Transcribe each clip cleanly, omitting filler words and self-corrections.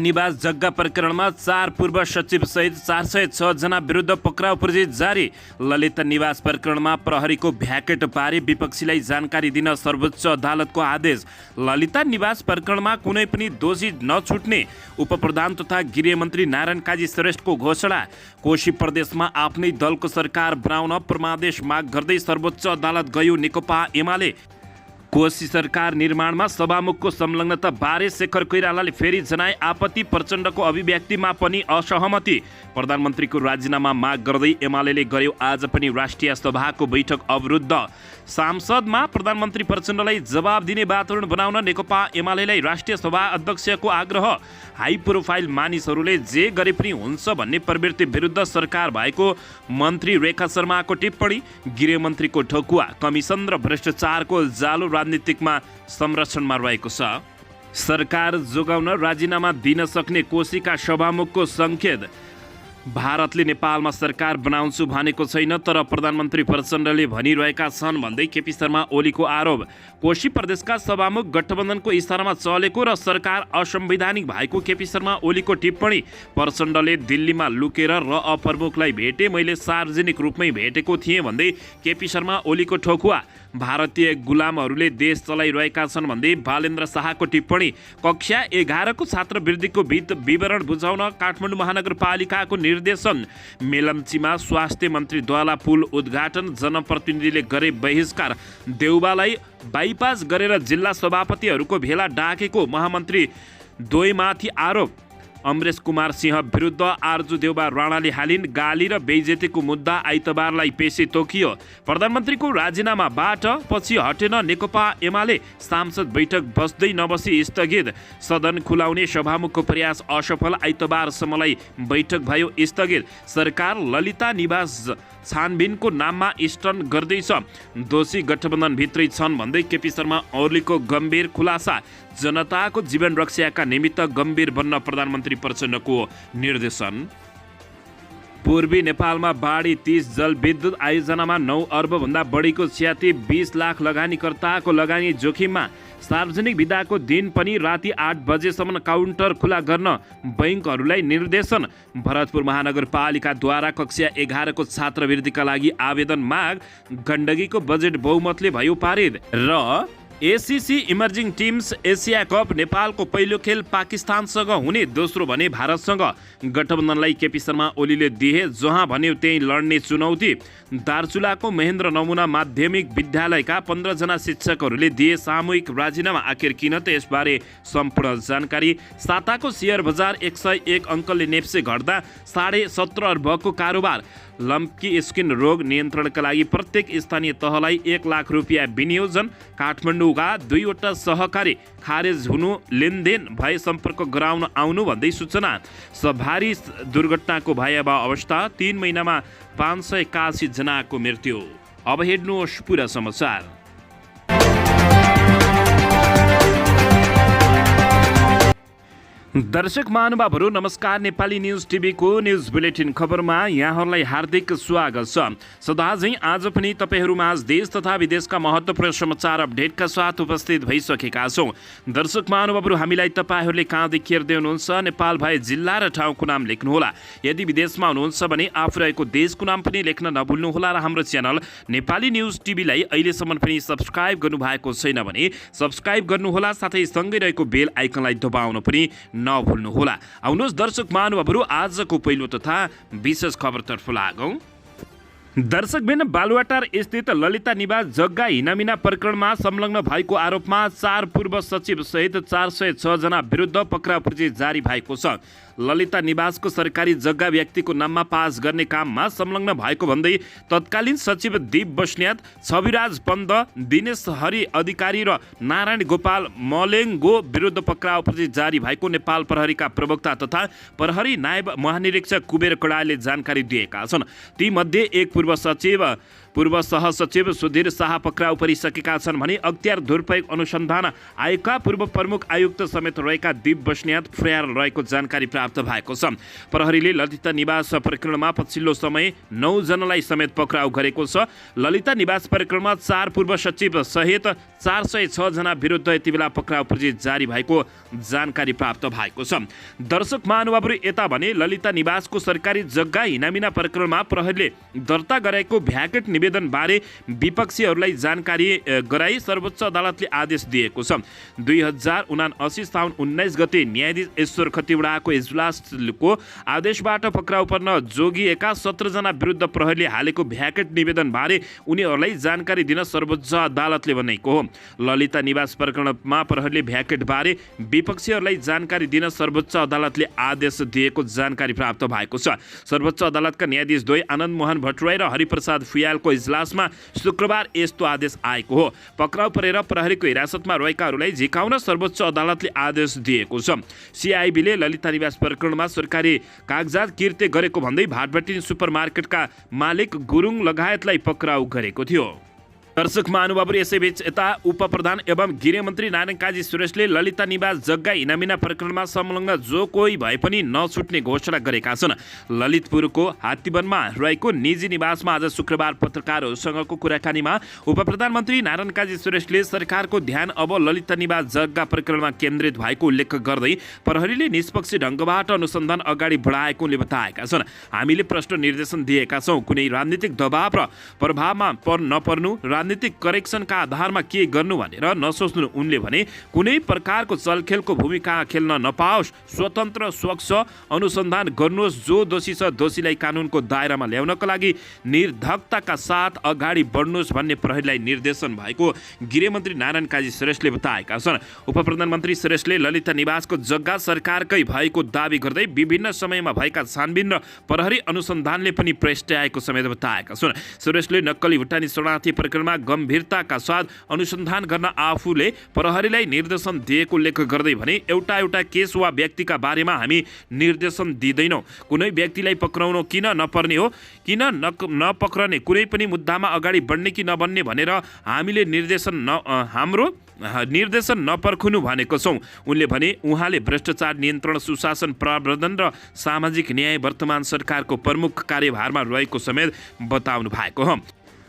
निवास जग्गा प्रकरणमा 4 पूर्व सचिव सहित 406 जना विरुद्ध पक्राउ पर्ची जारी। ललिता निवास प्रकरणमा प्रहरीको भ्याकेट पारी विपक्षीलाई जानकारी दिन सर्वोच्च अदालतको आदेश। ललिता निवास प्रकरणमा कुनै पनि दोषी नछुट्ने उपप्रधान तथा गृहमन्त्री नारायण काजी श्रेष्ठको घोषणा। कोशी प्रदेशमा आफ्नै दलको सरकार बनाउन परमादेश माग गर्दै सर्वोच्च अदालत गयो नेकपा एमाले। कोशी सरकार निर्माणमा सभामुखको संलग्नता बारे शेखर कोइरालाले फेरि जनाए आपत्ति। प्रचण्डको अभिव्यक्तिमा पनि असहमति। प्रधानमन्त्रीको राजीनामा माग गर्दै एमालेले गर्यो आज पनि राष्ट्रिय सभाको बैठक अवरुद्ध। सांसदमा प्रधानमन्त्री प्रचण्डलाई जवाब दिने वातावरण बनाउन नेकपा एमालेलाई राष्ट्रिय सभा अध्यक्षको आग्रह। हाई प्रोफाइल मानिसहरूले जे गरे पनि हुन्छ भन्ने प्रवृत्ति विरुद्ध सरकार भएको मन्त्री रेखा शर्माको टिप्पणी। गृहमन्त्रीको ठोकुवा कमिसन र भ्रष्टाचारको जालो राजनीतिकमा संरक्षणमा रहेको छ। सरकार जोगाउन राजीनामा दिन सक्ने कोशीका सभामुखको सङ्केत। भारतले नेपालमा सरकार बनाउँछु भनेको छैन तर प्रधानमन्त्री प्रचण्डले भनिरहेका छन् भन्दै केपी शर्मा ओलीको आरोप। कोशी प्रदेशका सभामुख गठबन्धनको इशारामा चलेको र सरकार असंवैधानिक भएको केपी शर्मा ओलीको टिप्पणी। प्रचण्डले दिल्लीमा लुकेर प्रमुखलाई भेटे, मैले सार्वजनिक रूपमै भेटेको थिएँ भन्दै केपी शर्मा ओलीको ठोकुवा। भारतीय गुलामहरूले देश चलाइरहेका छन् भन्दै बालेन्द्र शाहको टिप्पणी। कक्षा 11को छात्रवृत्तिको विवरण बुझाउन काठमाडौँ महानगरपालिकाको निर्देशन। मेलम्चीमा स्वास्थ्य मन्त्रीद्वारा पुल उद्घाटन, जनप्रतिनिधिले गरे बहिष्कार। देउबालाई बाइपास गरेर जिल्ला सभापतिहरूको भेला डाकेको महामन्त्री द्वयमाथि आरोप। अमरेश कुमार सिंह विरुद्ध आरजु देउबा राणाले हालिन् गाली र बेइज्जतीको मुद्दा आइतबारलाई पेशी तोकियो। प्रधानमन्त्रीको राजीनामाबाट पछि हटेन नेकपा एमाले। सांसद बैठक बस्दै नबसी स्थगित। सदन खुलाउने सभामुखको प्रयास असफल, आइतबारसम्मलाई बैठक भयो स्थगित। सरकार ललिता निवास छानबिनको नाममा स्टन गर्दैछ, दोषी गठबन्धनभित्रै छन् भन्दै केपी शर्मा ओलीको गम्भीर खुलासा। जनताको जीवन रक्षाका निमित्त गम्भीर बन्न प्रधानमन्त्री प्रचण्डको निर्देशन। पूर्वी नेपालमा बाढी 30 जलविद्युत आयोजनामा 9 अर्बभन्दा बढीको क्षति, 20 लाख लगानीकर्ताको लगानी जोखिममा। सार्वजनिक बिदाको दिन पनि राति 8 बजेसम्म काउन्टर खुला गर्न बैङ्कहरूलाई निर्देशन। भरतपुर महानगरपालिकाद्वारा कक्षा 11को छात्रवृत्तिका लागि आवेदन माग, गण्डकीको बजेट बहुमतले भयो पारित। र ACC emerging teams Asia cup नेपालको पहिलो खेल पाकिस्तानसँग हुने, दोस्रो भने भारतसँग। गठबन्धनलाई केपी शर्मा ओलीले दिए जहाँ भन्यो त्यही लड्ने चुनौती। दार्चुलाको महेन्द्र नमुना माध्यमिक विद्यालयका 15 जना शिक्षकहरूले दिए सामूहिक राजीनामा। आखिर किन त यसबारे सम्पूर्ण जानकारी। साताको सेयर बजार 101 अङ्कले नेप्से घट्दा 17.5 अर्बको कारोबार। लम्की स्किन रोग नियन्त्रणका लागि प्रत्येक स्थानीय तहलाई 1 लाख रुपियाँ विनियोजन। काठमाडौँका 2वटा सहकारी खारेज हुनु, लेनदेन भए सम्पर्क गराउन आउनु भन्दै सूचना। सवारी दुर्घटनाको भयावह अवस्था, 3 महिनामा 581 जनाको मृत्यु। अब हेर्नुहोस् पुरा समाचार। दर्शक महानुभावहरू नमस्कार। नेपाली न्युज टिभीको न्युज बुलेटिन खबरमा यहाँहरूलाई हार्दिक स्वागत छ। सदाझै आज पनि तपाईँहरूमाझ देश तथा विदेशका महत्त्वपूर्ण समाचार अपडेटका साथ उपस्थित भइसकेका छौँ। दर्शक महानुभावहरू हामीलाई तपाईँहरूले कहाँदेखि हेर्दै हुनुहुन्छ नेपाल भए जिल्ला र ठाउँको नाम लेख्नुहोला। यदि विदेशमा हुनुहुन्छ भने आफू रहेको देशको नाम पनि लेख्न नभुल्नुहोला र हाम्रो च्यानल नेपाली न्युज टिभीलाई अहिलेसम्म पनि सब्सक्राइब गर्नुभएको छैन भने सब्सक्राइब गर्नुहोला, साथै सँगै रहेको बेल आइकनलाई दबाउन पनि नभुल्नुहोला। आउनुहोस् दर्शक महानुभावहरू आजको पहिलो तथा विशेष खबरतर्फ लागौँ। दर्शकबिन बालुवाटार स्थित ललिता निवास जग्गा हिनामिना प्रकरणमा संलग्न भएको आरोपमा 4 पूर्व सचिव सहित 406 जना विरुद्ध पक्राउ पर्ची जारी भएको छ। ललिता निवासको सरकारी जग्गा व्यक्तिको नाममा पास गर्ने काममा संलग्न भएको भन्दै तत्कालीन सचिव दीप बस्नेत, छविराज पन्त, दिनेश हरि अधिकारी र नारायण गोपाल मलेङ्गो विरुद्ध पक्राउ पर्ची जारी भएको नेपाल प्रहरीका प्रवक्ता तथा प्रहरी नायब महानिरीक्षक कुबेर कडाले जानकारी दिएका छन्। तीमध्ये एक पूर्व सचिव पूर्व सहसचिव सुधीर शाह पक्राउ परिसकेका छन् भने अख्तियार दुरुपयोग अनुसन्धान आयोगका पूर्व प्रमुख आयुक्त समेत रहेका दिप बस्नेत फरार रहेको जानकारी प्राप्त भएको छ। प्रहरीले ललिता निवास प्रकरणमा पछिल्लो समय 9 जनालाई समेत पक्राउ गरेको छ। ललिता निवास प्रकरणमा 4 पूर्व सचिव सहित 406 जना विरुद्ध यति बेला पक्राउ पर्ची जारी भएको जानकारी प्राप्त भएको छ। दर्शक महानुभावहरू यता भने ललिता निवासको सरकारी जग्गा हिनामिना प्रकरणमा प्रहरीले दर्ता गराएको भ्याकेट निवेदन बारे विपक्षीहरूलाई जानकारी गराई सर्वोच्च अदालतले आदेश दिएको छ। 2079 साउन 19 गते न्यायाधीश ईश्वर खतिवडाको इजलासको आदेशबाट पक्राउ पर्न जोगिएका 17 जना विरुद्ध प्रहरीले हालेको भ्याकेट निवेदन बारे उनीहरूलाई जानकारी दिन सर्वोच्च अदालतले भनेको हो। ललिता निवास प्रकरणमा प्रहरीले भ्याकेट बारे विपक्षीहरूलाई जानकारी दिन सर्वोच्च अदालतले आदेश दिएको जानकारी प्राप्त भएको छ। सर्वोच्च अदालतका न्यायाधीश द्वय आनन्द मोहन भट्टराई र हरिप्रसाद फुयालको इजलासमा शुक्रबार यस्तो आदेश आएको हो। पक्राउ परेर प्रहरीको हिरासतमा रहेकाहरूलाई झिकाउन सर्वोच्च अदालतले आदेश दिएको छ। सिआइबीले ललिता निवास प्रकरणमा सरकारी कागजात किर्ते गरेको भन्दै भाटभट्टी सुपरमार्केटका मालिक गुरुङ लगायतलाई पक्राउ गरेको थियो। दर्शक महानुभावहरू यसैबीच यता उपप्रधान एवं गृहमन्त्री नारायण काजी सुरेशले ललिता निवास जग्गा हिनामिना प्रकरणमा संलग्न जो कोही भए पनि नछुट्ने घोषणा गरेका छन्। ललितपुरको हात्तीवनमा रहेको निजी निवासमा आज शुक्रबार पत्रकारहरूसँगको कुराकानीमा उपप्रधानमन्त्री नारायण काजी सुरेशले सरकारको ध्यान अब ललिता निवास जग्गा प्रकरणमा केन्द्रित भएको उल्लेख गर्दै प्रहरीले निष्पक्ष ढङ्गबाट अनुसन्धान अगाडि बढाएको उनले बताएका छन्। हामीले प्रश्न निर्देशन दिएका छौँ, कुनै राजनीतिक दबाव र प्रभावमा नपर्नु, राजनीतिक करेक्सनका आधारमा के गर्नु भनेर नसोच्नु। उनले भने कुनै प्रकारको चलखेलको भूमिका खेल्न नपाओस्, स्वतन्त्र स्वच्छ अनुसन्धान गर्नुहोस्, जो दोषी छ दोषीलाई कानुनको दायरामा ल्याउनका लागि निर्धक्कताका साथ अगाडि बढ्नुहोस् भन्ने प्रहरीलाई निर्देशन भएको गृहमन्त्री नारायण काजी सुरेशले बताएका छन्। उपप्रधानमन्त्री सुरेशले ललिता निवासको जग्गा सरकारकै भएको दावी गर्दै विभिन्न समयमा भएका छानबिन र प्रहरी अनुसन्धानले पनि प्रष्ट्याएको समेत बताएका छन्। सुरेशले नक्कली भुटानी शरणार्थी प्रकरणमा गम्भीरताका साथ अनुसन्धान गर्न आफूले प्रहरीलाई निर्देशन दिएको उल्लेख गर्दै भने एउटा केस वा व्यक्तिका बारेमा हामी निर्देशन दिँदैनौँ। कुनै व्यक्तिलाई पक्राउनु किन नपर्ने हो, किन नपक्रने, कुनै पनि मुद्दामा अगाडि बढ्ने कि नबन्ने भनेर हामीले हाम्रो निर्देशन नपर्खुनु भनेको छौँ। उनले भने उहाँले भ्रष्टाचार नियन्त्रण, सुशासन प्रवर्धन र सामाजिक न्याय वर्तमान सरकारको प्रमुख कार्यभारमा रहेको समेत बताउनु भएको हो।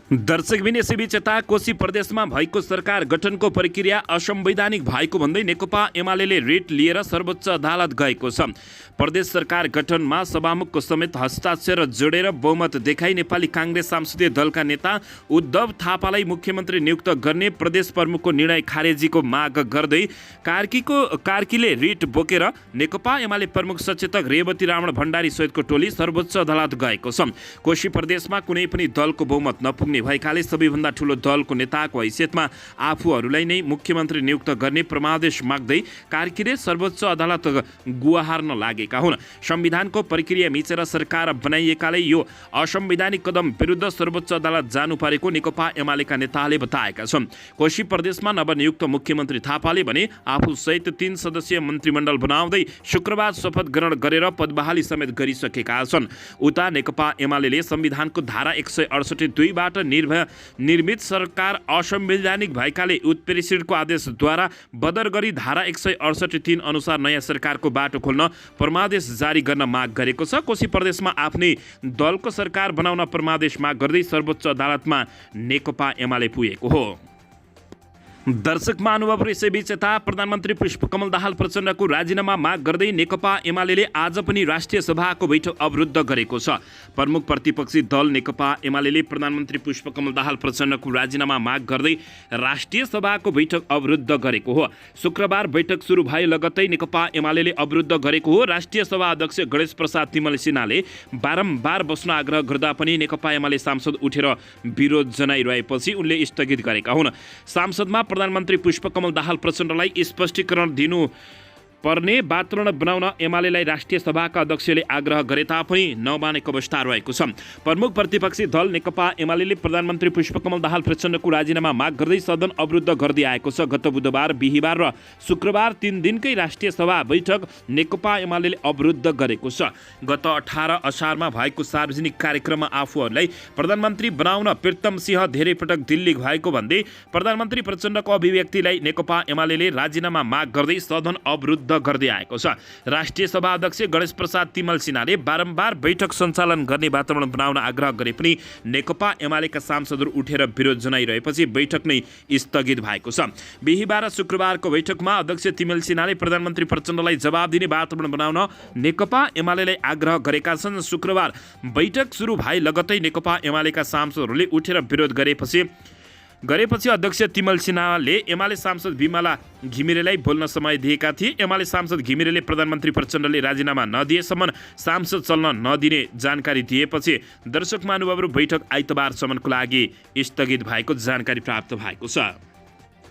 दर्शकबिन यसैबीच यता कोशी प्रदेशमा भएको सरकार गठनको प्रक्रिया असंवैधानिक भएको भन्दै नेकपा एमाले रिट लिएर सर्वोच्च अदालत गएको छ। प्रदेश सरकार गठनमा सभामुखको समेत हस्ताक्षर जोडेर बहुमत देखाई नेपाली काङ्ग्रेस संसदीय दलका नेता उद्धव थापालाई मुख्यमन्त्री नियुक्त गर्ने प्रदेश प्रमुखको निर्णय खारेजीको माग गर्दै कार्कीले रिट बोकेर नेकपा एमाले प्रमुख सचेतक रेवती रावण भण्डारी सहितको टोली सर्वोच्च अदालत गएको छ। कोशी प्रदेशमा कुनै पनि दलको बहुमत नपुग्ने भएकाले सबैभन्दा ठूलो दलको नेताको हैसियतमा आफूहरूलाई नै मुख्यमन्त्री नियुक्त गर्ने प्रमादेश माग्दै कार्कीले सर्वोच्च अदालत गुहार्न लागेका हुन्। संविधानको प्रक्रिया मिचेर सरकार बनाइएकाले यो असंवैधानिक कदम विरुद्ध सर्वोच्च अदालत जानु परेको नेकपा एमालेका नेताले बताएका छन्। कोशी प्रदेशमा नवनियुक्त मुख्यमन्त्री थापाले भने आफूसहित 3 सदस्यीय मन्त्रीमण्डल बनाउँदै शुक्रबार शपथ ग्रहण गरेर पदबहाली समेत गरिसकेका छन्। उता नेकपा एमाले संविधानको धारा 168(2) बाट निर्मित सरकार असंवैधानिक भएकाले उत्प्रेषणको आदेशद्वारा बदर गरी धारा 168(3) अनुसार नयाँ सरकारको बाटो खोल्न परमादेश जारी गर्न माग गरेको छ। कोशी प्रदेशमा आफ्नै दलको सरकार बनाउन परमादेश माग गर्दै सर्वोच्च अदालतमा नेकपा एमाले पुगेको हो। दर्शक महानुभावहरू यसैबीच यता प्रधानमन्त्री पुष्पकमल दाहाल प्रचण्डको राजीनामा माग गर्दै नेकपा एमाले आज पनि राष्ट्रिय सभाको बैठक अवरुद्ध गरेको छ। प्रमुख प्रतिपक्षी दल नेकपा एमाले प्रधानमन्त्री पुष्पकमल दाहाल प्रचण्डको राजीनामा माग गर्दै राष्ट्रिय सभाको बैठक अवरुद्ध गरेको हो। शुक्रबार बैठक सुरु भए लगत्तै नेकपा एमाले अवरुद्ध गरेको हो। राष्ट्रिय सभा अध्यक्ष गणेश प्रसाद तिमल सिन्हाले बारम्बार बस्न आग्रह गर्दा पनि नेकपा एमाले सांसद उठेर विरोध जनाइरहेपछि उनले स्थगित गरेका हुन्। सांसदमा प्रधानमन्त्री पुष्पकमल दाहाल प्रचण्डलाई स्पष्टीकरण दिनु पर्ने वातावरण बनाउन एमालेलाई राष्ट्रिय सभाका अध्यक्षले आग्रह गरे तापनि नमानेको अवस्था रहेको छ। प्रमुख प्रतिपक्षी दल नेकपा एमाले प्रधानमन्त्री पुष्पकमल दाहाल प्रचण्डको राजीनामा माग गर्दै सदन अवरुद्ध गर्दै आएको छ। गत बुधबार, बिहीबार र शुक्रबार 3 दिनकै राष्ट्रिय सभा बैठक नेकपा एमाले अवरुद्ध गरेको छ। गत 18 असारमा भएको सार्वजनिक कार्यक्रममा आफूहरूलाई प्रधानमन्त्री बनाउन प्रीतम सिंह धेरै पटक दिल्ली भएको भन्दै प्रधानमन्त्री प्रचण्डको अभिव्यक्तिलाई नेकपा एमाले राजीनामा माग गर्दै सदन अवरुद्ध गर्दै आएको छ। राष्ट्रिय सभा अध्यक्ष गणेश प्रसाद तिमल सिन्हाले बारम्बार बैठक सञ्चालन गर्ने वातावरण बनाउन आग्रह गरे पनि नेकपा एमालेका सांसदहरू उठेर विरोध जनाइरहेपछि बैठक नै स्थगित भएको छ। बिहीबार र शुक्रबारको बैठकमा अध्यक्ष तिमल सिन्हाले प्रधानमन्त्री प्रचण्डलाई जवाब दिने वातावरण बनाउन नेकपा एमालेलाई आग्रह गरेका छन्। शुक्रबार बैठक सुरु भए लगतै नेकपा एमालेका सांसदहरूले उठेर विरोध गरेपछि अध्यक्ष तिमल सिन्हाले एमाले सांसद बिमला घिमिरेलाई बोल्न समय दिएका थिए। एमाले सांसद घिमिरेले प्रधानमन्त्री प्रचण्डले राजीनामा नदिएसम्म सांसद चल्न नदिने जानकारी दिएपछि दर्शक महानुभावहरू बैठक आइतबारसम्मको लागि स्थगित भएको जानकारी प्राप्त भएको छ।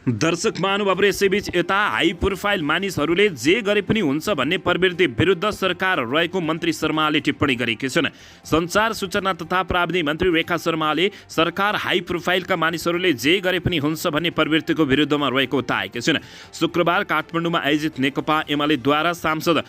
दर्शक महानुभावहरू यसैबीच यता हाई प्रोफाइल मानिसहरूले जे गरे पनि हुन्छ भन्ने प्रवृत्ति विरुद्ध सरकार रहेको मन्त्री शर्माले टिप्पणी गरेकी छन्। सञ्चार सूचना तथा प्राविधिक मन्त्री रेखा शर्माले सरकार हाई प्रोफाइलका मानिसहरूले जे गरे पनि हुन्छ भन्ने प्रवृत्तिको विरुद्धमा रहेको बताएकी छिन्। शुक्रबार काठमाडौँमा आयोजित नेकपा एमालेद्वारा सांसद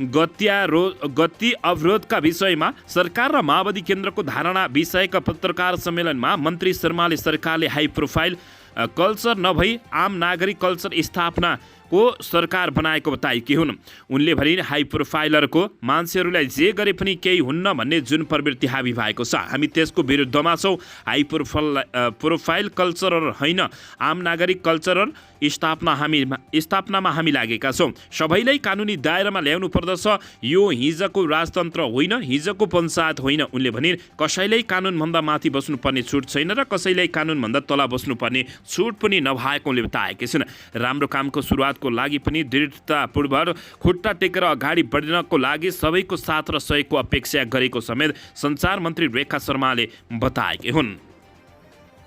गति अवरोधका विषयमा सरकार र माओवादी केन्द्रको धारणा विषयक पत्रकार सम्मेलनमा मन्त्री शर्माले सरकारले हाई प्रोफाइल कल्चर नभई आम नागरिक कल्चर स्थापनाको सरकार बनाएको बताएकी हुन्। उनले भने हाई प्रोफाइलरको मान्छेहरूलाई जे गरे पनि केही हुन्न भन्ने जुन प्रवृत्ति हावी भएको छ, हामी त्यसको विरुद्धमा छौँ। हाई प्रोफाइल कल्चरर होइन, आम नागरिक कल्चरर स्थापनामा हामी लागेका छौँ। सबैलाई कानुनी दायरामा ल्याउनु पर्दछ। यो हिजोको राजतन्त्र होइन, हिजोको पञ्चायत होइन। उनले भने कसैलाई कानुनभन्दा माथि बस्नुपर्ने छुट छैन र कसैलाई कानुनभन्दा तल बस्नुपर्ने छुट पनि नभएको उनले बताएकी छिन्। राम्रो कामको सुरुवातको लागि पनि दृढतापूर्वक खुट्टा टेकेर अगाडि बढ्नको लागि सबैको साथ र सहयोगको अपेक्षा गरेको समेत सञ्चार मन्त्री रेखा शर्माले बताएकी हुन्।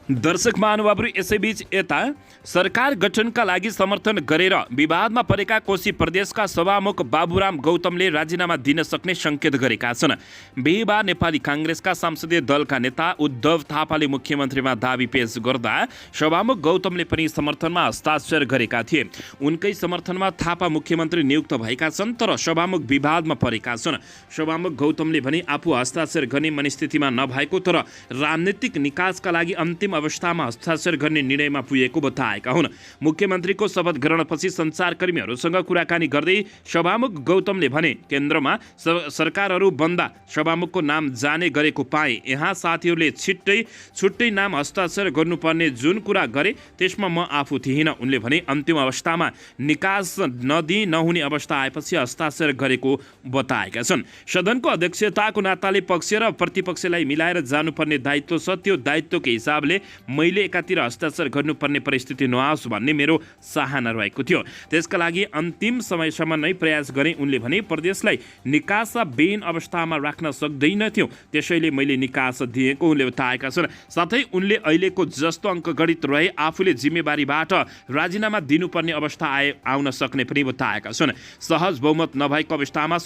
दर्शक महानुभावहरू यसैबीच यता सरकार गठनका लागि समर्थन गरेर विवादमा परेका कोशी प्रदेशका सभामुख बाबुराम गौतमले राजीनामा दिन सक्ने सङ्केत गरेका छन्। बिहीबार नेपाली काङ्ग्रेसका संसदीय दलका नेता उद्धव थापाले मुख्यमन्त्रीमा दाबी पेश गर्दा सभामुख गौतमले पनि समर्थनमा हस्ताक्षर गरेका थिए। उनकै समर्थनमा थापा मुख्यमन्त्री नियुक्त भएका छन्, तर सभामुख विवादमा परेका छन्। सभामुख गौतमले भने आफू हस्ताक्षर गर्ने मनस्थितिमा नभएको तर राजनीतिक निकासका लागि अन्तिम अवस्थामा हस्ताक्षर गर्ने निर्णयमा पुगेको बताएका हुन्। मुख्यमन्त्रीको शपथ ग्रहणपछि सञ्चारकर्मीहरूसँग कुराकानी गर्दै सभामुख गौतमले भने केन्द्रमा सरकारहरू बन्दा सभामुखको नाम जाने गरेको पाए। यहाँ साथीहरूले छुट्टै नाम हस्ताक्षर गर्नुपर्ने जुन कुरा गरे त्यसमा म आफू थिइनँ। उनले भने अन्तिम अवस्थामा निकास नहुने अवस्था आएपछि हस्ताक्षर गरेको बताएका छन्। सदनको अध्यक्षताको नाताले पक्ष र प्रतिपक्षलाई मिलाएर जानुपर्ने दायित्व छ। त्यो दायित्वको हिसाबले मैले एकातिर हस्ताक्षर गर्नुपर्ने परिस्थिति नआओस् भन्ने मेरो चाहना रहेको थियो। त्यसका लागि अन्तिम समयसम्म नै प्रयास गरेँ। उनले भने प्रदेशलाई निकासविहीन अवस्थामा राख्न सक्दैनथ्यो, त्यसैले मैले निकास दिएको उनले बताएका छन्। साथै उनले अहिलेको जस्तो अङ्कगणित रहे आफूले जिम्मेवारीबाट राजीनामा दिनुपर्ने अवस्था आउन सक्ने पनि बताएका छन्। सहज बहुमत नभएको अवस्थामा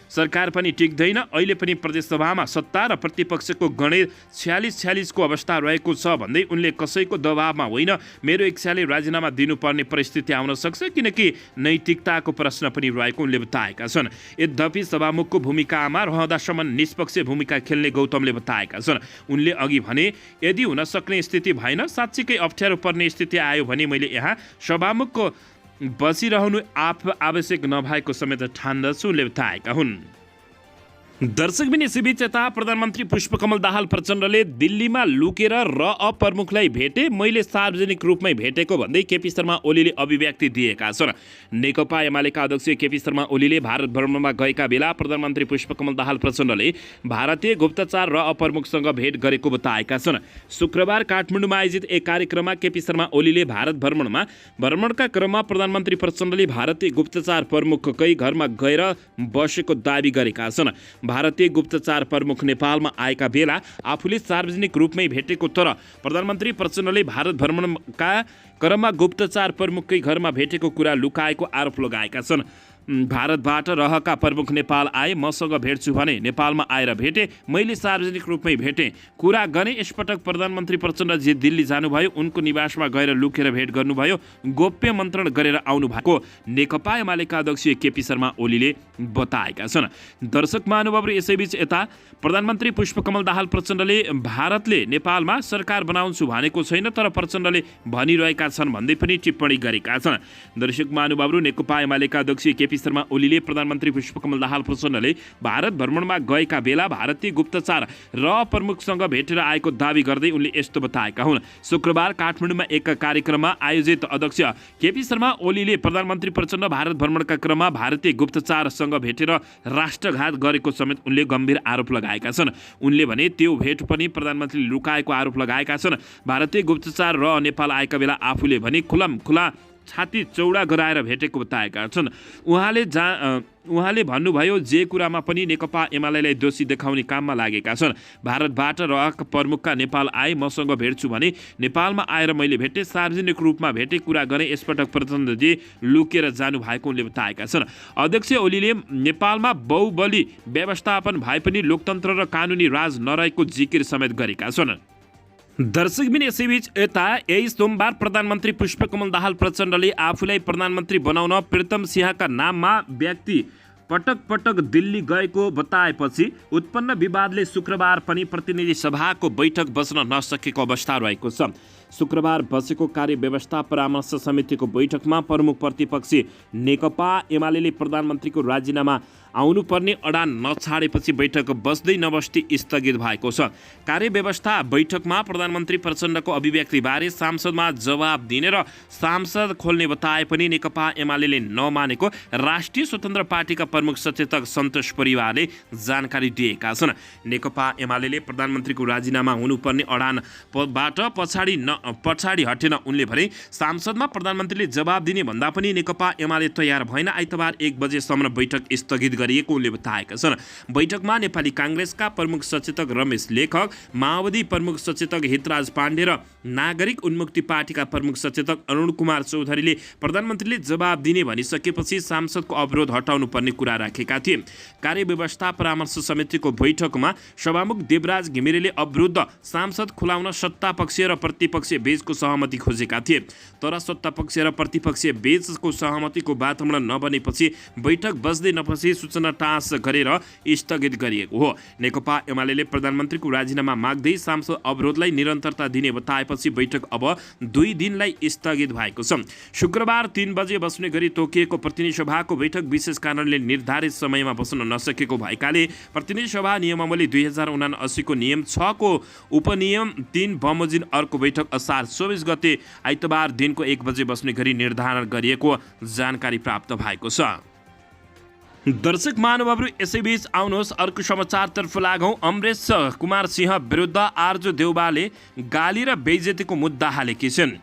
सरकार पनि टिक्दैन। अहिले पनि प्रदेशसभामा सत्ता र प्रतिपक्षको गणित 46-46को अवस्था रहेको छ भन्दै उनले कसैको दबावमा होइन, मेरो इच्छाले राजीनामा दिनुपर्ने परिस्थिति आउन सक्छ किनकि नैतिकताको प्रश्न पनि रहेको उनले बताएका छन्। यद्यपि सभामुखको भूमिकामा रहँदासम्म निष्पक्ष भूमिका खेल्ने गौतमले बताएका छन्। उनले अघि भने यदि हुन सक्ने स्थिति भएन, साँच्चीकै अप्ठ्यारो पर्ने स्थिति आयो भने मैले यहाँ सभामुखको बसिरहनु आवश्यक नभएको समेत ठान्दछु उनले बताएका हुन्। दर्शकबिन यसैबीच यता प्रधानमन्त्री पुष्पकमल दाहाल प्रचण्डले दिल्लीमा लुकेर प्रमुखलाई भेटे, मैले सार्वजनिक रूपमै भेटेको भन्दै केपी शर्मा ओलीले अभिव्यक्ति दिएका छन्। नेकपा एमालेका अध्यक्ष केपी शर्मा ओलीले भारत भ्रमणमा गएका बेला प्रधानमन्त्री पुष्पकमल दाहाल प्रचण्डले भारतीय गुप्तचर प्रमुखसँग भेट गरेको बताएका छन्। शुक्रबार काठमाडौँमा आयोजित एक कार्यक्रममा केपी शर्मा ओलीले भारत भ्रमणका क्रममा प्रधानमन्त्री प्रचण्डले भारतीय गुप्तचर प्रमुखकै घरमा गएर बसेको दाबी गरेका छन्। भारतीय गुप्तचार प्रमुख नेपालमा आएका बेला आफूले सार्वजनिक रूपमै भेटेको तर प्रधानमन्त्री प्रचण्डले भारत भ्रमणका क्रममा गुप्तचार प्रमुखकै घरमा भेटेको कुरा लुकाएको आरोप लगाएका छन्। भारतबाट रहका प्रमुख नेपाल आए, मसँग भेट्छु भने नेपालमा आएर भेटे, मैले सार्वजनिक रूपमै भेटेँ, कुरा गरे। यसपटक प्रधानमन्त्री प्रचण्डजी दिल्ली जानुभयो, उनको निवासमा गएर लुकेर भेट गर्नुभयो, गोप्य मन्त्रण गरेर आउनु भएको नेकपा एमालेका अध्यक्ष केपी शर्मा ओलीले बताएका छन्। दर्शक महानुभावहरू, यसैबीच यता प्रधानमन्त्री पुष्पकमल दाहाल प्रचण्डले भारतले नेपालमा सरकार बनाउँछु भनेको छैन तर प्रचण्डले भनिरहेका छन् भन्दै पनि टिप्पणी गरेका छन्। दर्शक महानुभावहरू, नेकपा एमालेका अध्यक्ष केपी शर्मा ओलीले प्रधानमन्त्री पुष्पकमल दाहाल प्रचण्डले भारत भ्रमणमा गएका बेला भारतीय गुप्तचार र प्रमुखसँग भेटेर आएको दावी गर्दै उनले यस्तो बताएका हुन्। शुक्रबार काठमाडौँमा एक कार्यक्रममा आयोजित अध्यक्ष केपी शर्मा ओलीले प्रधानमन्त्री प्रचण्ड भारत भ्रमणका क्रममा भारतीय गुप्तचारसँग भेटेर राष्ट्रघात गरेको समेत उनले गम्भीर आरोप लगाएका छन्। उनले भने त्यो भेट पनि प्रधानमन्त्रीले लुकाएको आरोप लगाएका छन्। भारतीय गुप्तचार र नेपाल आएका बेला आफूले भने खुला छाती चौडा गराएर भेटेको बताएका छन्। उहाँले भन्नुभयो, जे कुरामा पनि नेकपा एमालेलाई दोषी देखाउने काममा लागेका छन्। भारतबाट रहेका प्रमुखका नेपाल आए, मसँग भेट्छु भने नेपालमा आएर मैले भेटेँ, सार्वजनिक रूपमा भेटे, कुरा गरेँ। यसपटक प्रचण्डजी लुकेर जानु भएको उनले बताएका छन्। अध्यक्ष ओलीले नेपालमा बहुबली व्यवस्थापन भए पनि लोकतन्त्र र कानुनी राज नरहेको जिकिर समेत गरेका छन्। दर्शकबिन, यसैबीच यता यही सोमबार प्रधानमन्त्री पुष्पकमल दाहाल प्रचण्डले आफूलाई प्रधानमन्त्री बनाउन प्रीतम सिंहका नाममा व्यक्ति पटक दिल्ली गएको बताएपछि उत्पन्न विवादले शुक्रबार पनि प्रतिनिधि सभाको बैठक बस्न नसकेको अवस्था रहेको छ। शुक्रबार बसेको कार्यव्यवस्था परामर्श समितिको बैठकमा प्रमुख प्रतिपक्षी नेकपा एमालेले प्रधानमन्त्रीको राजीनामा आउनुपर्ने अडान नछाडेपछि बैठक बस्दै नबस्दै स्थगित भएको छ। कार्यव्यवस्था बैठकमा प्रधानमन्त्री प्रचण्डको अभिव्यक्तिबारे सांसदमा जवाब दिने र सांसद खोल्ने बताए पनि नेकपा एमालेले नमानेको राष्ट्रिय स्वतन्त्र पार्टीका प्रमुख सचेतक सन्तोष परिवारले जानकारी दिएका छन्। नेकपा एमालेले प्रधानमन्त्रीको राजीनामा हुनुपर्ने अडानबाट पछाडि हटेन। उनले भने सांसदमा प्रधानमन्त्रीले जवाब दिने भन्दा पनि नेकपा एमाले तयार भएन। आइतबार 1 बजेसम्म बैठक स्थगित गरिएको उनले बताएका छन्। बैठकमा नेपाली काङ्ग्रेसका प्रमुख सचेतक रमेश लेखक, माओवादी प्रमुख सचेतक हितराज पाण्डे र नागरिक उन्मुक्ति पार्टीका प्रमुख सचेतक अरुण कुमार चौधरीले प्रधानमन्त्रीले जवाब दिने भनिसकेपछि सांसदको अवरोध हटाउनु पर्ने कुरा राखेका थिए। कार्यव्यवस्था परामर्श समितिको बैठकमा सभामुख देवराज घिमिरेले अवरुद्ध सांसद खुलाउन सत्तापक्ष र प्रतिपक्ष बीचको सहमति खोजेका थिए, तर सत्तापक्ष र प्रतिपक्ष बीचको सहमतिको वातावरण नबनेपछि बैठक बस्दै नपछि सूचना टाँस गरेर स्थगित गरिएको हो। नेकपा एमालेले प्रधानमन्त्रीको राजीनामा माग्दै सांसद अवरोधलाई निरन्तरता दिने बताएपछि बैठक अब 2 दिनलाई स्थगित भएको छ। शुक्रबार 3 बजे बस्ने गरी तोकिएको प्रतिनिधि सभाको बैठक विशेष कारणले निर्धारित समयमा बस्न नसकेको भएकाले प्रतिनिधि सभा नियमावली 2079 को नियम 6 को उपनियम 3 बमोजिम अर्को बैठक असार 24 गते आइतबार दिनको 1 बजे बस्ने गरी निर्धारण गरिएको जानकारी प्राप्त भएको छ। दर्शक महानुभावहरू, यसैबीच आउनुहोस् अर्को समाचारतर्फ लागौँ। अमरेश कुमार सिंह विरुद्ध आर्जु देउबाले गाली र बेइज्जतीको मुद्दा हालेकी छिन्।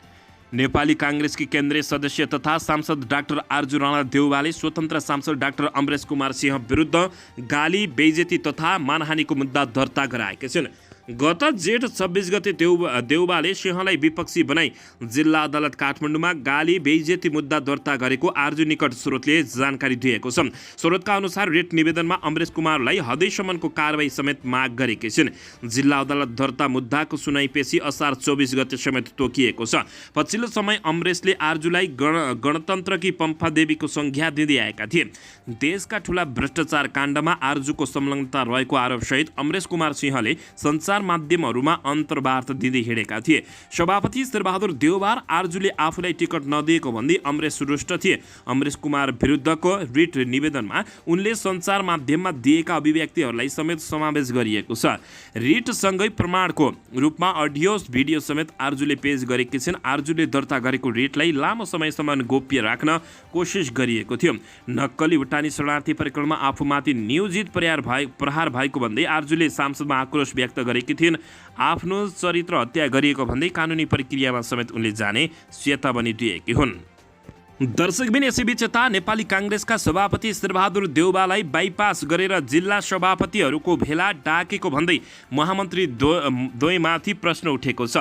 नेपाली काङ्ग्रेसकी केन्द्रीय सदस्य तथा सांसद डाक्टर आर्जु राणा देउबाले स्वतन्त्र सांसद डाक्टर अमरेश कुमार सिंह विरुद्ध गाली, बेइज्जती तथा मानहानिको मुद्दा दर्ता गराएका छिन्। गत जेठ 26 गते देउबाले सिंहलाई विपक्षी बनाई जिल्ला अदालत काठमाडौँमा गाली बेइज्जती मुद्दा दर्ता गरेको आर्जु निकट स्रोतले जानकारी दिएको छ। स्रोतका अनुसार रेट निवेदनमा अमरेश कुमारलाई हदैसम्मको कारबाही समेत माग गरेकी छिन्। जिल्ला अदालत दर्ता मुद्दाको सुनाई पेशी असार 24 गते समेत तोकिएको छ। पछिल्लो समय अमरेशले आर्जुलाई गणतन्त्रकी पम्फा देवीको संज्ञा दिँदै आएका थिए। देशका ठूला भ्रष्टाचार काण्डमा आर्जुको संलग्नता रहेको आरोपसहित अमरेश कुमार सिंहले सञ्चार माध्यमहरूमा अन्तर्वार्ता दिँदै हिँडेका थिए। सभापति शेरबहादुर देउबार आर्जुले आफूलाई टिकट नदिएको भन्दै अमरेश रुष्ट थिए। अमरेश कुमार विरुद्धको रिट निवेदनमा उनले सञ्चार माध्यममा दिएका अभिव्यक्तिहरूलाई समेत समावेश गरिएको छ। रिटसँगै प्रमाणको रूपमा अडियो भिडियो समेत आर्जुले पेश गरेकी छिन्। आर्जुले दर्ता गरेको रिटलाई लामो समयसम्म गोप्य राख्न कोसिस गरिएको थियो। नक्कली भुटानी शरणार्थी प्रकरणमा आफूमाथि नियोजित प्रहार भएको भन्दै आर्जुले सांसदमा आक्रोश व्यक्त गरेकी थिइन्। आफ्नो चरित्र हत्या गरिएको भन्दै कानुनी प्रक्रियामा समेत उनले जाने चेतावनी दिएकी हुन्। दर्शकबिन यसैबीच यता नेपाली काङ्ग्रेसका सभापति शेरबहादुर देउवालाई बाइपास गरेर जिल्ला सभापतिहरूको भेला डाकेको भन्दै महामन्त्री द्वयमाथि प्रश्न उठेको छ।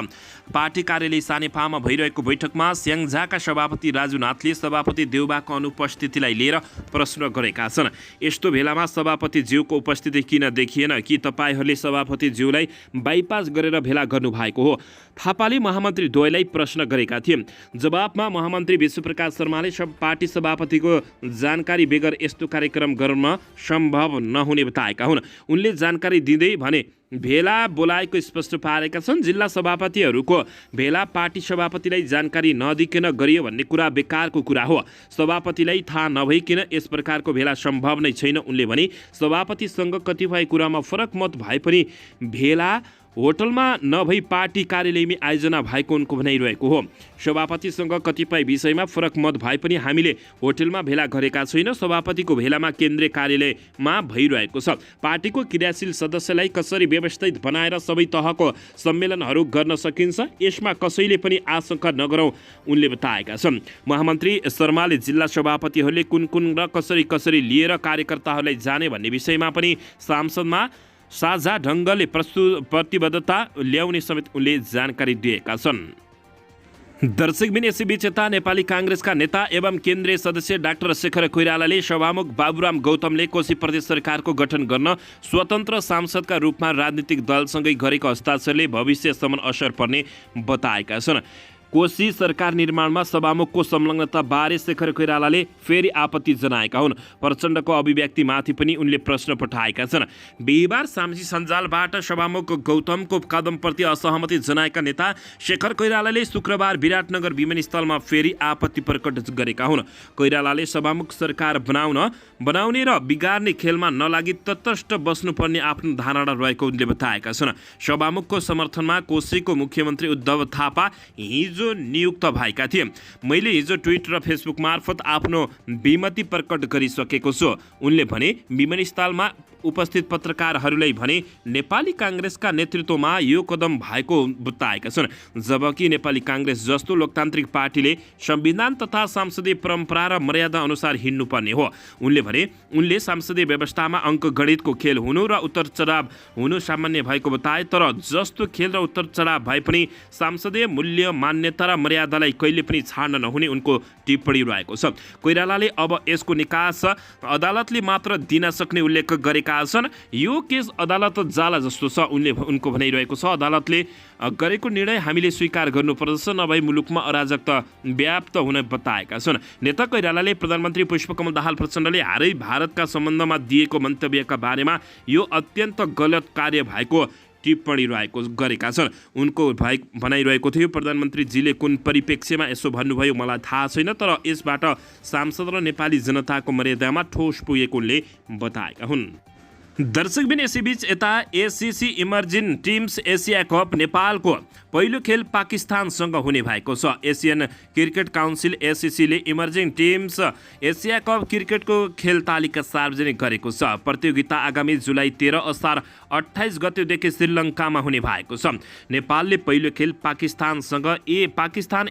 पार्टी कार्यालय सानेपामा भइरहेको बैठकमा स्याङ्जाका सभापति राजु नाथले सभापति देउवाको अनुपस्थितिलाई लिएर प्रश्न गरेका छन्। यस्तो भेलामा सभापतिज्यूको उपस्थिति किन देखिएन कि तपाईँहरूले सभापतिज्यूलाई बाइपास गरेर भेला गर्नुभएको हो? थापाले महामन्त्री द्वयलाई प्रश्न गरेका थिए। जवाफमा महामन्त्री विश्वप्रकाश शर्माले पार्टी सभापतिको जानकारी बेगर यस्तो कार्यक्रम गर्न सम्भव नहुने बताएका हुन्। उनले जानकारी दिँदै भने भेला बोलाएको स्पष्ट पारेका छन्। जिल्ला सभापतिहरूको भेला पार्टी सभापतिलाई जानकारी नदिकन गरियो भन्ने कुरा बेकारको कुरा हो। सभापतिलाई थाहा नभइकन यस प्रकारको भेला सम्भव नै छैन। उनले भने सभापतिसँग कतिपय कुरामा फरक मत भए पनि भेला होटलमा नभई पार्टी कार्यालयमै आयोजना भएको उनको भनाइरहेको हो। सभापतिसँग कतिपय विषयमा फरक मत भए पनि हामीले होटलमा भेला गरेका छैनौँ। सभापतिको भेलामा केन्द्रीय कार्यालयमा भइरहेको छ। पार्टीको क्रियाशील सदस्यलाई कसरी व्यवस्थित बनाएर सबै तहको सम्मेलनहरू गर्न सकिन्छ, यसमा कसैले पनि आशंका नगरौँ, उनले बताएका छन्। महामन्त्री शर्माले जिल्ला सभापतिहरूले कुन र कसरी लिएर कार्यकर्ताहरूलाई जाने भन्ने विषयमा पनि सांसदमा साझा ढङ्गले प्रतिबद्धता ल्याउने समेत उनले जानकारी दिएका छन्। दर्शकबिन यसैबीच यता नेपाली काङ्ग्रेसका नेता एवं केन्द्रीय सदस्य डाक्टर शेखर कोइरालाले सभामुख बाबुराम गौतमले कोशी प्रदेश सरकारको गठन गर्न स्वतन्त्र सांसदका रूपमा राजनीतिक दलसँगै गरेको हस्ताक्षरले भविष्यसम्म असर पर्ने बताएका छन्। कोशी सरकार निर्माणमा सभामुखको संलग्नता बारे शेखर कोइरालाले फेरि आपत्ति जनाएका हुन्। प्रचण्डको अभिव्यक्तिमाथि पनि उनले प्रश्न पठाएका छन्। बिहिबार सामाजिक सञ्जालबाट सभामुख गौतमको कदमप्रति असहमति जनाएका नेता शेखर कोइरालाले शुक्रबार विराटनगर विमानस्थलमा फेरि आपत्ति प्रकट गरेका हुन्। कोइरालाले सभामुख सरकार बनाउने र बिगार्ने खेलमा नलागी तटस्थ बस्नुपर्ने आफ्नो धारणा रहेको उनले बताएका छन्। सभामुखको समर्थनमा कोशीको मुख्यमन्त्री उद्धव थापा हिजो नियुक्त भएका थिए। मैले हिजो ट्विट र फेसबुक मार्फत आफ्नो विमति प्रकट गरिसकेको छु, उनले भने। विमानस्थलमा उपस्थित पत्रकारहरूलाई भने नेपाली काङ्ग्रेसका नेतृत्वमा यो कदम भएको बताएका छन्। जबकि नेपाली काङ्ग्रेस जस्तो लोकतान्त्रिक पार्टीले संविधान तथा संसदीय परम्परा र मर्यादा अनुसार हिँड्नुपर्ने हो। उनले भने उनले संसदीय व्यवस्थामा अङ्कगणितको खेल हुनु र उत्तर चढाव हुनु सामान्य भएको बताए। तर जस्तो खेल र उत्तर चढाव भए पनि संसदीय मूल्य मान्यता र मर्यादालाई कहिले पनि छाड्न नहुने उनको टिप्पणी रहेको छ। कोइरालाले अब यसको निकास अदालतले मात्र दिन सक्ने उल्लेख गरेका छन्। यो केस अदालत जाला जस्तो छ, उनको भनाइरहेको छ। अदालतले गरेको निर्णय हामीले स्वीकार गर्नुपर्दछ, नभए मुलुकमा अराजकता व्याप्त हुन बताएका छन्। नेता कोइरालाले प्रधानमन्त्री पुष्पकमल दाहाल प्रचण्डले हालै भारतका सम्बन्धमा दिएको मन्तव्यका बारेमा यो अत्यन्त गलत कार्य भएको टिप्पणी गरेका छन्। उनको भनाइरहेको थियो, प्रधानमन्त्रीजीले कुन परिप्रेक्ष्यमा यसो भन्नुभयो मलाई थाहा छैन, तर यसबाट सांसद र नेपाली जनताको मर्यादामा ठोस पुगेको उनले बताएका हुन्। दर्शकबिन यसैबीच यता ACC emerging teams Asia cup नेपालको पहिलो खेल पाकिस्तानसँग हुने भएको छ। एसियन क्रिकेट काउन्सिल एसिसीले इमर्जिङ टिम्स एसिया कप क्रिकेटको खेल तालिका सार्वजनिक गरेको छ। प्रतियोगिता आगामी जुलाई 13 असार 28 गतेदेखि श्रीलङ्कामा हुने भएको छ। नेपालले पहिलो खेल पाकिस्तान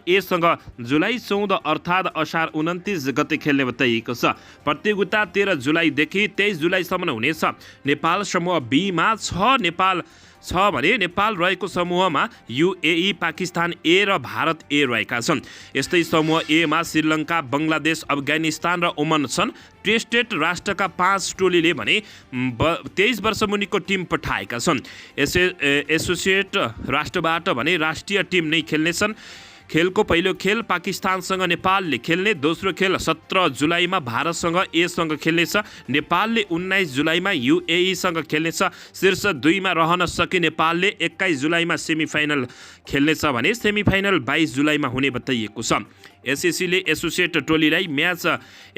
एसँग जुलाई 14 अर्थात् असार 29 गते खेल्ने बताइएको छ। प्रतियोगिता 13 जुलाईदेखि 23 जुलाईसम्म हुनेछ। नेपाल समूह बी मा छ भने नेपाल रहेको समूहमा युएई, पाकिस्तान ए र भारत ए रहेका छन्। यस्तै समूह ए मा श्रीलङ्का, बङ्गलादेश, अफगानिस्तान र ओमन छन्। टेस्टेड राष्ट्रका 5 टोलीले भने 23 वर्ष मुनिको टिम पठाएका छन्। एसोसिएट राष्ट्रबाट भने राष्ट्रिय टिम नै खेल्नेछन्। खेलको पहिलो खेल पाकिस्तानसँग नेपालले खेल्ने, दोस्रो खेल 17 जुलाईमा भारतसँग एसँग खेल्नेछ। नेपालले 19 जुलाईमा युएईसँग खेल्नेछ। शीर्ष 2 मा रहन सके नेपालले 21 जुलाईमा सेमिफाइनल खेल्नेछ भने सेमिफाइनल 22 जुलाईमा हुने बताइएको छ। एसिसीले एसोसिएट टोलीलाई म्याच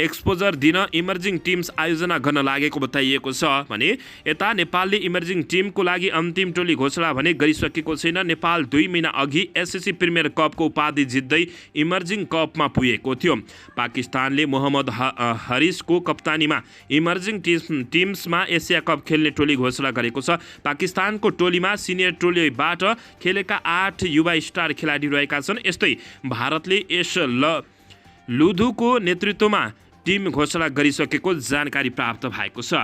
एक्सपोजर दिन इमर्जिङ टिम्स आयोजना गर्न लागेको बताइएको छ भने यता नेपालले इमर्जिङ टिमको लागि अन्तिम टोली घोषणा भने गरिसकेको छैन। नेपाल 2 महिना अघि एसएससी प्रिमियर कपको उपाधि जित्दै इमर्जिङ कपमा पुगेको थियो। पाकिस्तानले मोहम्मद हरिसको कप्तानीमा इमर्जिङ टिम्समा एसिया कप खेल्ने टोली घोषणा गरेको छ। पाकिस्तानको टोलीमा सिनियर टोलीबाट खेलेका 8 युवा स्टार खेलाडी रहेका छन्। यस्तै भारतले लुधुको नेतृत्वमा टिम घोषणा गरिसकेको जानकारी प्राप्त भएको छ।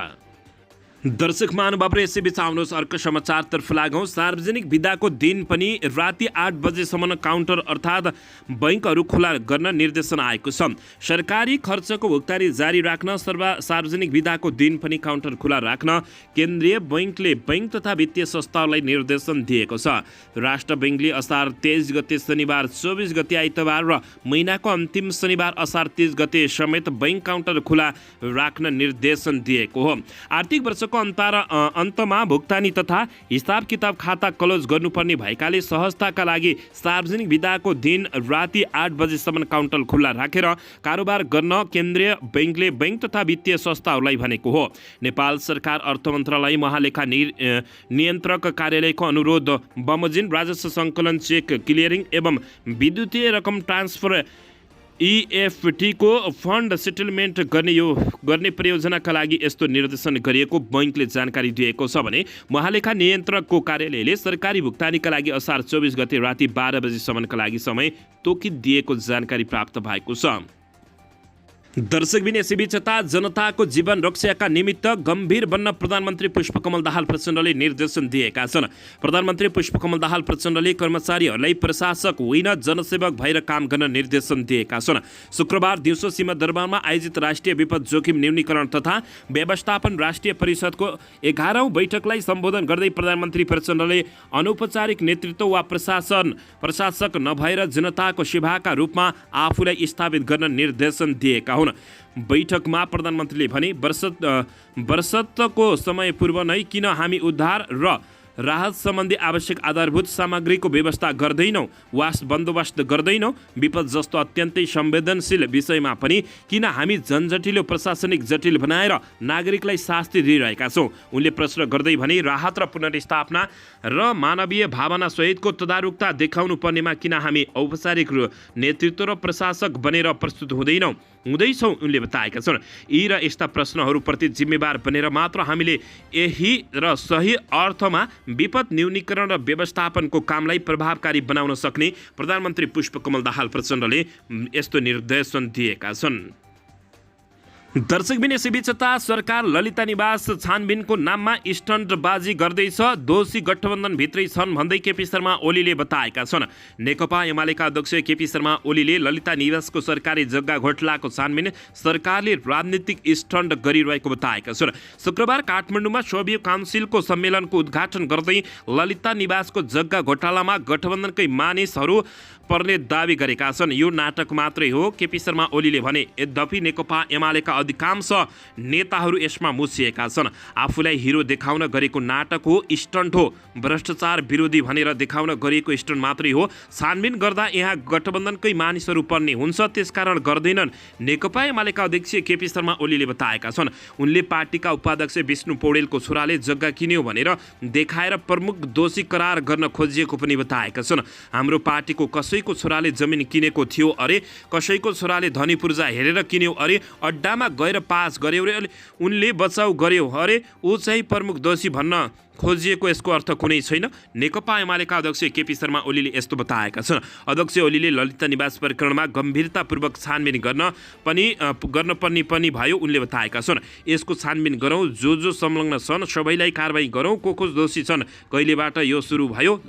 दर्शक महानुभाव, यसैबीच आउनुहोस् अर्को समाचारतर्फ लागौँ। सार्वजनिक बिदाको दिन पनि राति 8 बजेसम्म काउन्टर अर्थात् बैङ्कहरू खुला गर्न निर्देशन आएको छ। सरकारी खर्चको भुक्तानी जारी राख्न सार्वजनिक बिदाको दिन पनि काउन्टर खुला राख्न केन्द्रीय बैङ्कले बैङ्क तथा वित्तीय संस्थाहरूलाई निर्देशन दिएको छ। राष्ट्र बैङ्कले असार 23 गते शनिबार, 24 गते आइतबार र महिनाको अन्तिम शनिबार असार 30 गते समेत बैङ्क काउन्टर खुला राख्न निर्देशन दिएको हो। आर्थिक वर्षको अन्तमा भुक्तानी तथा हिसाब किताब खाता क्लोज गर्नुपर्ने भएकाले सहजताका लागि सार्वजनिक बिदाको दिन राति 8 बजेसम्म काउन्टर खुल्ला राखेर कारोबार गर्न केन्द्रीय बैङ्कले बैङ्क तथा वित्तीय संस्थाहरूलाई भनेको हो। नेपाल सरकार अर्थ मन्त्रालय महालेखा नियन्त्रक कार्यालयको अनुरोध बमोजिम राजस्व सङ्कलन, चेक क्लियरिङ एवं विद्युतीय रकम ट्रान्सफर EFT को फन्ड सेटलमेन्ट गर्ने परियोजनाका लागि यस्तो निर्देशन गरिएको बैङ्कले जानकारी दिएको छ भने महालेखा नियन्त्रकको कार्यालयले सरकारी भुक्तानीका लागि असार 24 गते राति 12 बजेसम्मका लागि समय तोकिदिएको जानकारी प्राप्त भएको छ। दर्शकबिन, यसैबीच जनताको जीवन रक्षाका निमित्त गम्भीर बन्न प्रधानमन्त्री पुष्पकमल दाहाल प्रचण्डले निर्देशन दिएका छन्। प्रधानमन्त्री पुष्पकमल दाहाल प्रचण्डले कर्मचारीहरूलाई प्रशासक होइन जनसेवक भएर काम गर्न निर्देशन दिएका छन्। शुक्रबार दिउँसो सिंहदरबारमा आयोजित राष्ट्रिय विपद जोखिम न्यूनीकरण तथा व्यवस्थापन राष्ट्रिय परिषदको 11औं बैठकलाई सम्बोधन गर्दै प्रधानमन्त्री प्रचण्डले अनौपचारिक नेतृत्व वा प्रशासक नभएर जनताको सेवाका रूपमा आफूलाई स्थापित गर्न निर्देशन दिएका हुन्। बैठकमा प्रधानमन्त्रीले भने वर्षतको समय पूर्व नै किन हामी उद्धार र राहत सम्बन्धी आवश्यक आधारभूत सामग्रीको व्यवस्था गर्दैनौँ वा बन्दोबस्त गर्दैनौँ, विपद जस्तो अत्यन्तै संवेदनशील विषयमा पनि किन हामी झन्झटिलो प्रशासनिक जटिल बनाएर नागरिकलाई शास्ति दिइरहेका छौँ। उनले प्रश्न गर्दै भने राहत र पुनर्स्थापना र मानवीय भावना सहितको तदारुकता देखाउनु पर्नेमा किन हामी औपचारिक नेतृत्व र प्रशासक बनेर प्रस्तुत हुँदैछौँ उनले बताएका छन्। यी र यस्ता प्रश्नहरूप्रति जिम्मेवार बनेर मात्र हामीले यही र सही अर्थमा विपद न्यूनीकरण र व्यवस्थापनको कामलाई प्रभावकारी बनाउन सक्ने प्रधानमन्त्री पुष्पकमल दाहाल प्रचण्डले यस्तो निर्देशन दिएका छन्। दर्शकबिन, यसैबीच सरकार ललिता निवास छानबिनको नाममा स्टन्टबाजी गर्दैछ, दोषी गठबन्धनभित्रै छन् भन्दै केपी शर्मा ओलीले बताएका छन्। नेकपा एमालेका अध्यक्ष केपी शर्मा ओलीले ललिता निवासको सरकारी जग्गा घोटालाको छानबिन सरकारले राजनीतिक स्टन्ट गरिरहेको बताएका छन्। शुक्रबार काठमाडौँमा सोभियो काउन्सिलको सम्मेलनको उद्घाटन गर्दै ललिता निवासको जग्गा घोटालामा गठबन्धनकै मानिसहरू पर्ने दावी गरेका छन्। यो नाटक मात्रै हो, केपी शर्मा ओलीले भने। यद्यपि नेकपा एमालेका अधिकांश नेताहरू यसमा मुछिएका छन्। आफूलाई हिरो देखाउन गरेको नाटक हो, स्टन्ट हो, भ्रष्टाचार विरोधी भनेर देखाउन गरिएको स्टन्ट मात्रै हो। छानबिन गर्दा यहाँ गठबन्धनकै मानिसहरू पर्ने हुन्छ, त्यसकारण गर्दैनन्, नेकपा एमालेका अध्यक्ष केपी शर्मा ओलीले बताएका छन्। उनले पार्टीका उपाध्यक्ष विष्णु पौडेलको छोराले जग्गा किन्यो भनेर देखाएर प्रमुख दोषी करार गर्न खोजिएको पनि बताएका छन्। हाम्रो पार्टीको कसैको छोराले जमिन किनेको थियो अरे, कसैको छोराले धनी पूर्जा हेरेर किन्यो अरे, अड्डामा गएर पास गर्यो अरे, उनले बचाउ गर्यो अरे, ऊ चाहिँ प्रमुख दोषी भन्न खोजिएको यसको अर्थ कुनै छैन। नेकपा एमालेका अध्यक्ष केपी शर्मा ओलीले यस्तो बताएका छन्। अध्यक्ष ओलीले ललिता निवास प्रकरणमा गम्भीरतापूर्वक छानबिन गर्नुपर्ने पनि भयो उनले बताएका छन्। यसको छानबिन गरौँ, जो संलग्न छन् सबैलाई कारबाही गरौँ, को दोषी छन्, कहिलेबाट यो सुरु भयो,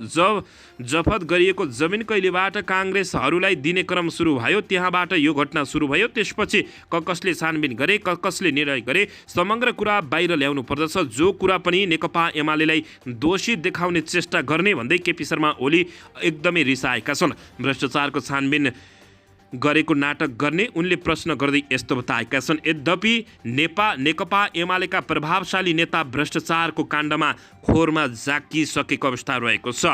जफत गरिएको जमिन कहिलेबाट काङ्ग्रेसहरूलाई दिने क्रम सुरु भयो, त्यहाँबाट यो घटना सुरु भयो, त्यसपछि कसले छानबिन गरे, कसले निर्णय गरे, समग्र कुरा बाहिर ल्याउनु पर्दछ। जो कुरा पनि नेकपा एमालेलाई दोषी देखाउने चेष्टा गर्ने भन्दै केपी शर्मा ओली एकदमै रिसाएका छन्। भ्रष्टाचारको छानबिन गरेको नाटक गर्ने उनले प्रश्न गर्दै यस्तो बताएका छन्। यद्यपि नेकपा एमालेका प्रभावशाली नेता भ्रष्टाचारको काण्डमा खोरमा जाकिसकेको अवस्था रहेको छ।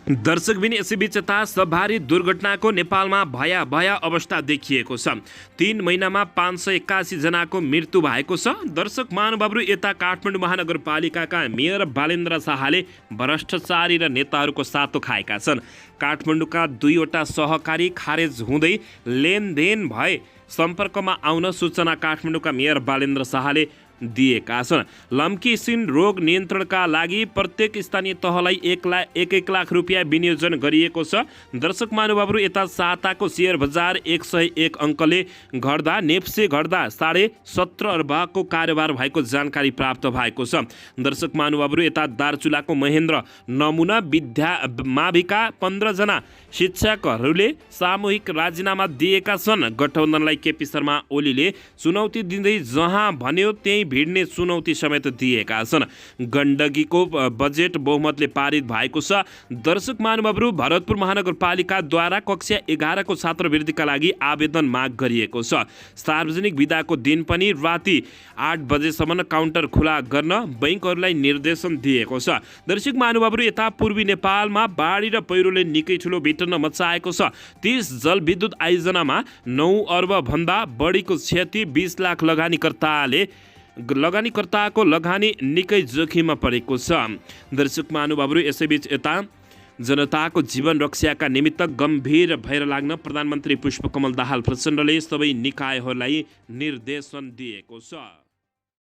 दर्शकबिन, यसैबीच सवारी दुर्घटनाको नेपालमा भयावह अवस्था देखिएको छ। 3 महिनामा 581 जनाको मृत्यु भएको छ। दर्शक महानुभावहरू, यता काठमाडौँ महानगरपालिकाका मेयर बालेन्द्र शाहले भ्रष्टाचारी र नेताहरूको सातो खाएका छन्। काठमाडौँका 2वटा सहकारी खारेज हुँदै लेनदेन भए सम्पर्कमा आउन सूचना काठमाडौँका मेयर बालेन्द्र शाहले दिएका छन्। लम्की स्किन रोग नियन्त्रणका लागि प्रत्येक स्थानीय तहलाई 1 लाख रुपियाँ विनियोजन गरिएको छ। दर्शक महानुभावहरू, यता साताको सेयर बजार 101 अङ्कले घट्दा नेप्से घट्दा 17.5 अर्बको कारोबार भएको जानकारी प्राप्त भएको छ। दर्शक महानुभावहरू, यता दार्चुलाको महेन्द्र नमुना माविका 15 जना शिक्षकहरूले सामूहिक राजीनामा दिएका छन्। गठबन्धनलाई केपी शर्मा ओलीले चुनौती दिँदै जहाँ भन्यो त्यही भिड्ने चुनौती समेत दिएका छन्। गण्डकीको बजेट बहुमतले पारित भएको छ। दर्शक महानुभावहरू, भरतपुर महानगरपालिकाद्वारा कक्षा 11 को छात्रवृत्तिका लागि आवेदन माग गरिएको छ। सार्वजनिक बिदाको दिन पनि राति 8 बजेसम्म काउन्टर खुला गर्न बैंकहरूलाई निर्देशन दिएको छ। दर्शक महानुभावहरू, यता पूर्वी नेपालमा बाढी र पहिरोले निकै ठुलो विघटन मचाएको छ। 30 जलविद्युत आयोजनामा 9 अर्ब भन्दा बढीको क्षति, 20 लाख लगानीकर्ताको लगानी निकै जोखिममा परेको छ। दर्शक महानुभावहरू, यसैबीच यता जनताको जीवन रक्षाका निमित्त गम्भीर भएर लाग्न प्रधानमन्त्री पुष्पकमल दाहाल प्रचण्डले सबै निकायहरूलाई निर्देशन दिएको छ।